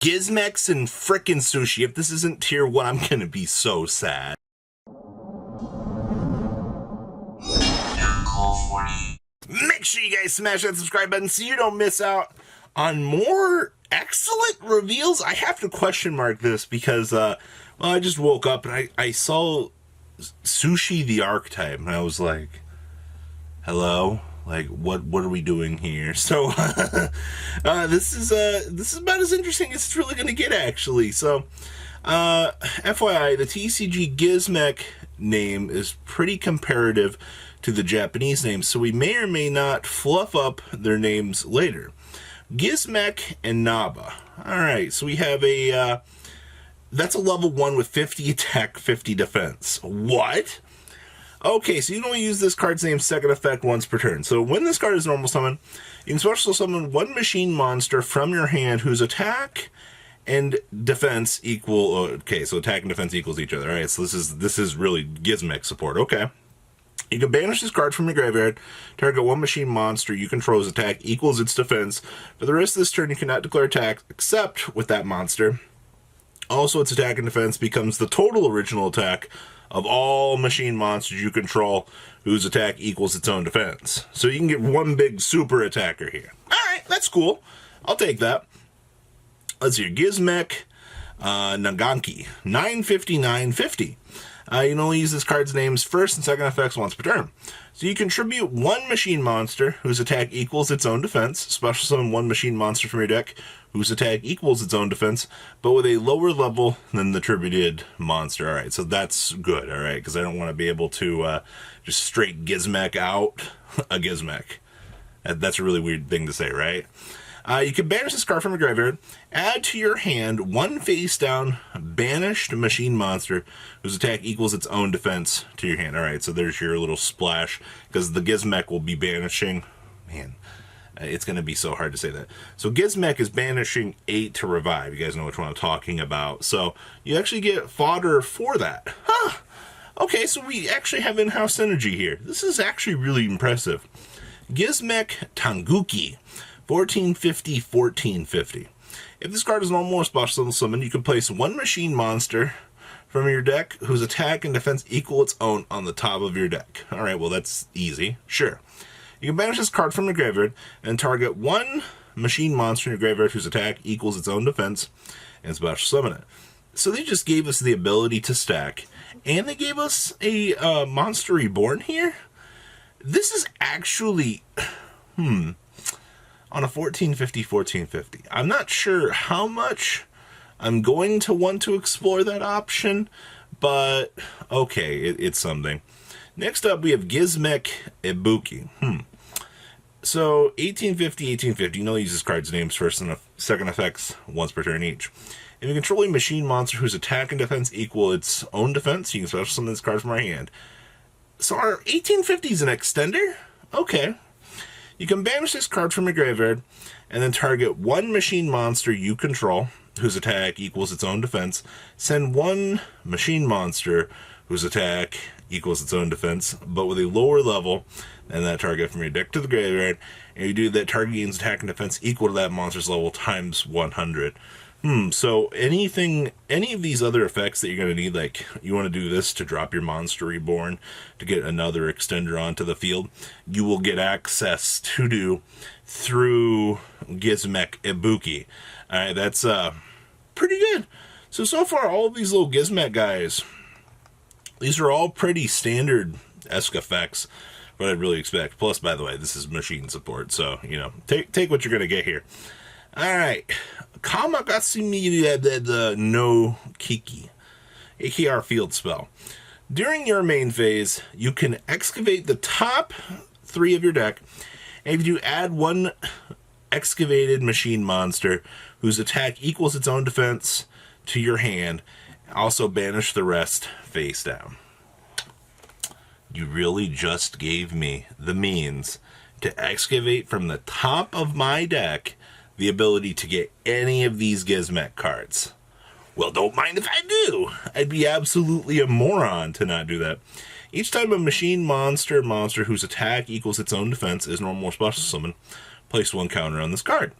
Gizmex and frickin' Sushi. If this isn't tier 1, I'm gonna be so sad. Make sure you guys smash that subscribe button so you don't miss out on more excellent reveals. I have to question mark this because, well, I just woke up and I saw Sushi the Archetype and I was like, hello? Like, what are we doing here? So, this is about as interesting as it's really going to get, actually. So, FYI, the TCG Gizmek name is pretty comparative to the Japanese names, so we may or may not fluff up their names later. Gizmek and Naba. Alright, so we have a, that's a level 1 with 50 attack, 50 defense. What? Okay, so you can only use this card's name's second effect once per turn. So when this card is normal summon, you can special summon one machine monster from your hand whose attack and defense equal. Okay, so attack and defense equals each other. All right, so this is really Gizmek support. Okay, you can banish this card from your graveyard. Target one machine monster you control's attack equals its defense. For the rest of this turn, you cannot declare attack except with that monster. Also, its attack and defense becomes the total original attack of all machine monsters you control whose attack equals its own defense. So you can get one big super attacker here. Alright, that's cool. I'll take that. Let's see, Gizmek, Naganki, 950, 950. You can only use this card's name's first and second effects once per turn. So you contribute one machine monster whose attack equals its own defense, special summon one machine monster from your deck whose attack equals its own defense, but with a lower level than the attributed monster. Alright, so that's good, alright, because I don't want to be able to just straight Gizmek out a Gizmek. That's a really weird thing to say, right? You can banish this card from your graveyard, add to your hand one face-down banished machine monster whose attack equals its own defense to your hand. Alright, so there's your little splash, because the Gizmek will be banishing. Man, it's going to be so hard to say that. So Gizmek is banishing 8 to revive. You guys know which one I'm talking about. So you actually get fodder for that. Huh. Okay, so we actually have in-house synergy here. This is actually really impressive. Gizmek Tanguki. 1450, 1450. If this card is normal or special summon, you can place one machine monster from your deck whose attack and defense equal its own on the top of your deck. Alright, well that's easy. Sure. You can banish this card from your graveyard and target one machine monster in your graveyard whose attack equals its own defense and special summon it. So they just gave us the ability to stack, and they gave us a monster reborn here? This is actually... on a 1450, 1450. I'm not sure how much I'm going to want to explore that option, but okay, it's something. Next up, we have Gizmek Ibuki. So, 1850, 1850, you know, use this card's names first and second effects once per turn each. If you control a machine monster whose attack and defense equal its own defense, you can special summon this card from my hand. So, our 1850 is an extender? Okay. You can banish this card from your graveyard, and then target one machine monster you control, whose attack equals its own defense. Send one machine monster whose attack equals its own defense, but with a lower level than that target from your deck to the graveyard, and you do that, target gains attack and defense equal to that monster's level times 100. So any of these other effects that you're going to need, like you want to do this to drop your monster reborn to get another extender onto the field, you will get access to do through Gizmek Ibuki. Alright, that's pretty good. So far, all of these little Gizmek guys, these are all pretty standard-esque effects, what I'd really expect. Plus, by the way, this is machine support, so, you know, take what you're going to get here. Alright, Kamagatsumi no Kiki, AKR field spell. During your main phase, you can excavate the top 3 of your deck, and if you add one excavated machine monster whose attack equals its own defense to your hand, also banish the rest face down. You really just gave me the means to excavate from the top of my deck the ability to get any of these Gizmek cards. Well, don't mind if I do. I'd be absolutely a moron to not do that. Each time a machine monster whose attack equals its own defense is normal or special summon, place one counter on this card.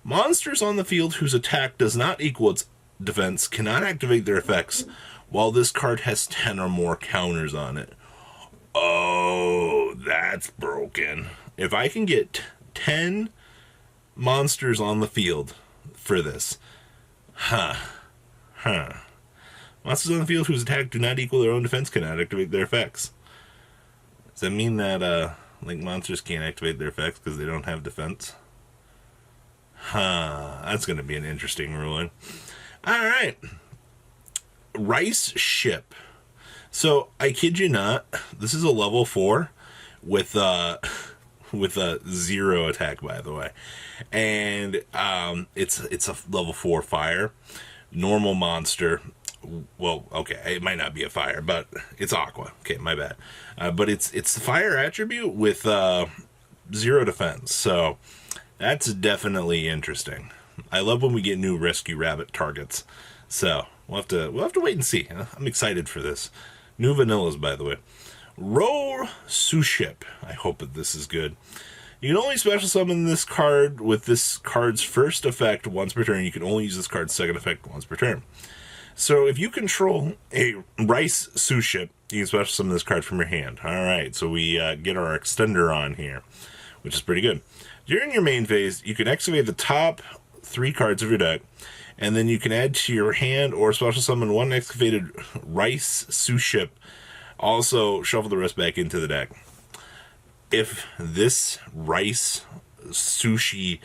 Monsters on the field whose attack does not equal its defense cannot activate their effects while this card has 10 or more counters on it. Oh, that's broken. If I can get 10 monsters on the field for this. Monsters on the field whose attack do not equal their own defense cannot activate their effects. Does that mean that, like, monsters can't activate their effects because they don't have defense? That's going to be an interesting ruling. Alright. Rice Ship. So, I kid you not, this is a level 4 with a 0 attack, by the way. And it's a level 4 fire. Normal monster. Well, okay, it might not be a fire, but it's aqua. Okay, my bad. But it's the fire attribute with 0 defense. So, that's definitely interesting. I love when we get new rescue rabbit targets. So, we'll have to wait and see. I'm excited for this. New vanillas, by the way. Roll Sushi. I hope that this is good. You can only special summon this card with this card's first effect once per turn. You can only use this card's second effect once per turn. So if you control a Rice Sushi, you can special summon this card from your hand. Alright, so we get our extender on here, which is pretty good. During your main phase, you can activate the top 3 cards of your deck, and then you can add to your hand or special summon 1 excavated Rice Sushi. Also, shuffle the rest back into the deck. If this Rice Sushi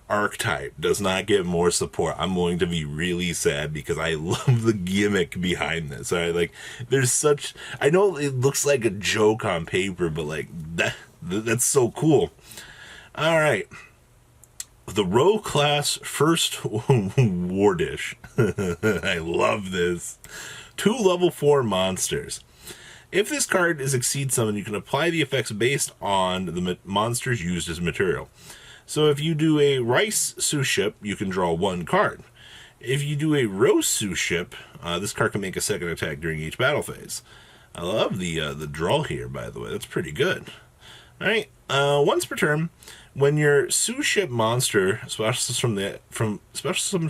archetype does not get more support, I'm going to be really sad because I love the gimmick behind this. All right, like there's such. I know it looks like a joke on paper, but like that's so cool. All right. The Row class first war dish. I love this. 2 level 4 monsters. If this card is Exceed Summon, you can apply the effects based on the monsters used as material. So if you do a Rice Sushi, you can draw 1 card. If you do a Roast Sushi, this card can make a second attack during each battle phase. I love the draw here, by the way. That's pretty good. All right. Once per turn, when your Sushi monster special summons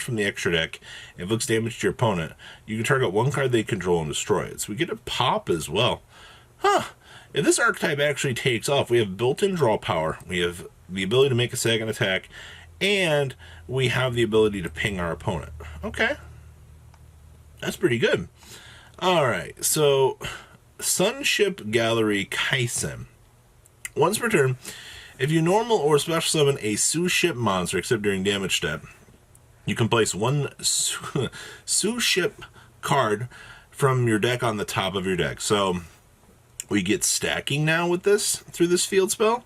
from the extra deck and inflicts damage to your opponent, you can target 1 card they control and destroy it. So we get a pop as well. If this archetype actually takes off, we have built-in draw power, we have the ability to make a second attack, and we have the ability to ping our opponent. Okay. That's pretty good. Alright, so Sunship Gallery Kaisen. Once per turn, if you normal or special summon a Sushi monster, except during damage step, you can place 1 Sushi card from your deck on the top of your deck. So we get stacking now with this through this field spell.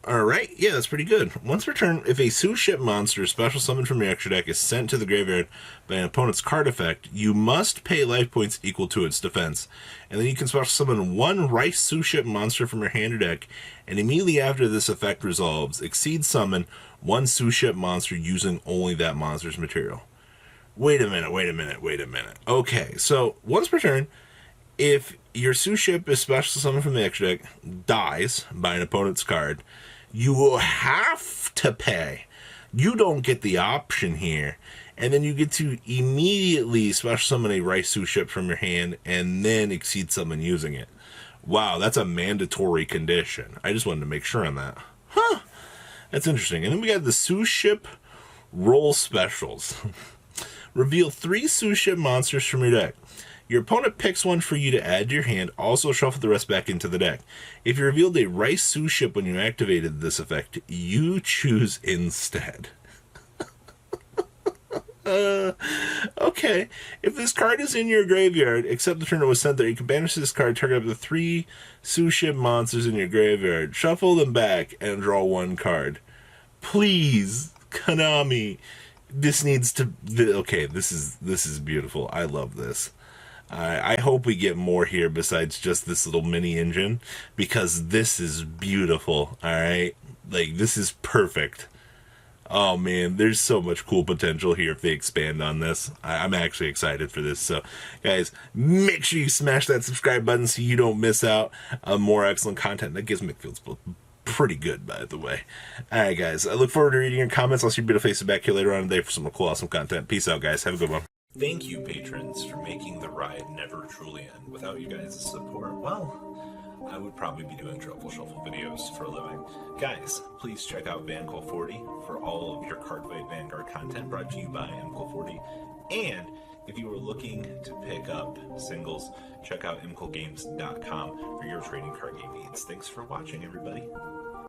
Alright, yeah, that's pretty good. Once per turn, if a Sushi monster special summoned from your extra deck is sent to the graveyard by an opponent's card effect, you must pay life points equal to its defense. And then you can special summon 1 Rice Sushi monster from your hand or deck, and immediately after this effect resolves, Exceed Summon 1 Sushi monster using only that monster's material. Wait a minute. Okay, so once per turn, if your Sushi is special summoned from the extra deck dies by an opponent's card, you will have to pay. You don't get the option here. And then you get to immediately special summon a Rice Sushi from your hand and then Exceed Summon using it. Wow, that's a mandatory condition. I just wanted to make sure on that. That's interesting. And then we got the Sushi roll specials. Reveal 3 Sushi monsters from your deck. Your opponent picks 1 for you to add to your hand, also shuffle the rest back into the deck. If you revealed a Rice Sushi when you activated this effect, you choose instead. Okay. If this card is in your graveyard, except the turn it was sent there, you can banish this card, target up to 3 Sushi monsters in your graveyard, shuffle them back, and draw 1 card. Please, Konami, this needs to... Okay, this is beautiful. I love this. I hope we get more here besides just this little mini engine, because this is beautiful, alright? Like, this is perfect. Oh man, there's so much cool potential here if they expand on this. I'm actually excited for this. So, guys, make sure you smash that subscribe button so you don't miss out on more excellent content that Gizmek feels pretty good, by the way. All right, guys. I look forward to reading your comments. I'll see you a bit of face back here later on today for some cool, awesome content. Peace out, guys. Have a good one. Thank you, patrons, for making the ride never truly end. Without you guys' support, well, I would probably be doing Truffle Shuffle videos for a living. Guys, please check out VanCole40 for all of your Cardfight Vanguard content brought to you by MCole40. And if you are looking to pick up singles, check out mcolegames.com for your trading card game needs. Thanks for watching, everybody.